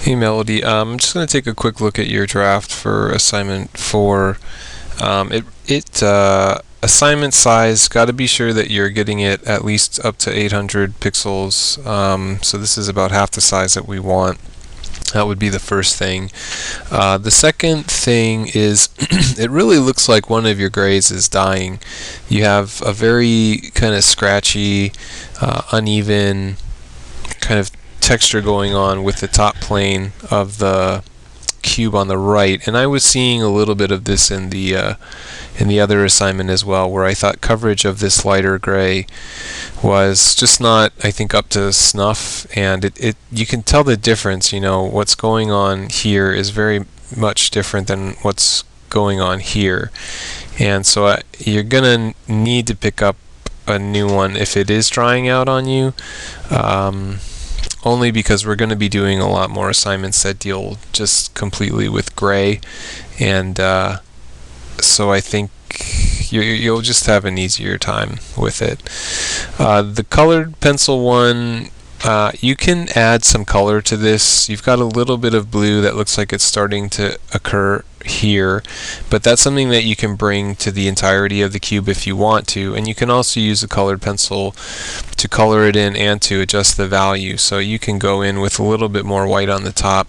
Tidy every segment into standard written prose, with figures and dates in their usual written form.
Hey Melody, I'm just going to take a quick look at your draft for assignment 4. Assignment size, got to be sure that you're getting it at least up to 800 pixels. So this is about half the size that we want. That would be the first thing. The second thing is it really looks like one of your grays is dying. You have a very kind of scratchy, uneven kind of texture going on with the top plane of the cube on the right, and I was seeing a little bit of this in the other assignment as well, where I thought coverage of this lighter gray was just not, I think, up to snuff, and it you can tell the difference. What's going on here is very much different than what's going on here, and so you're gonna need to pick up a new one if it is drying out on you. Only because we're going to be doing a lot more assignments that deal just completely with gray, and so I think you'll just have an easier time with it. The colored pencil one, you can add some color to this. You've got a little bit of blue that looks like it's starting to occur here, but that's something that you can bring to the entirety of the cube if you want to, and you can also use a colored pencil to color it in and to adjust the value. So you can go in with a little bit more white on the top,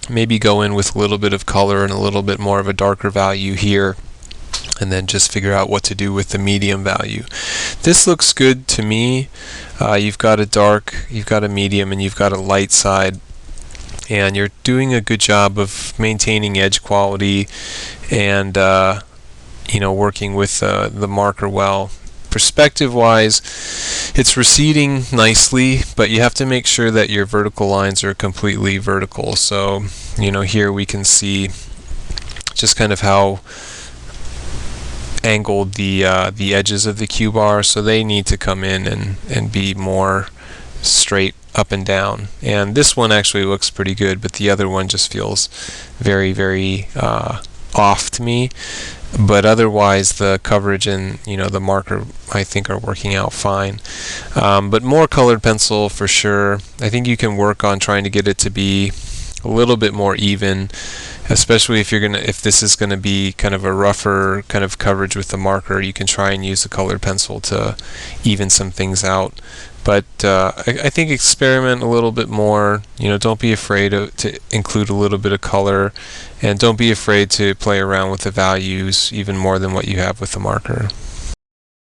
maybe go in with a little bit of color and a little bit more of a darker value here, and then just figure out what to do with the medium value. This looks good to me. You've got a dark, you've got a medium, and you've got a light side, and you're doing a good job of maintaining edge quality and working with the marker well. Perspective wise, it's receding nicely, but you have to make sure that your vertical lines are completely vertical. So here we can see just kind of how angled the edges of the cube are, so they need to come in and be more straight up and down. And this one actually looks pretty good, but the other one just feels very, very off to me. But otherwise, the coverage and the marker, I think, are working out fine. But more colored pencil for sure. I think you can work on trying to get it to be a little bit more even, especially if this is gonna be kind of a rougher kind of coverage with the marker. You can try and use the colored pencil to even some things out. But I think experiment a little bit more. Don't be afraid to include a little bit of color, and don't be afraid to play around with the values even more than what you have with the marker.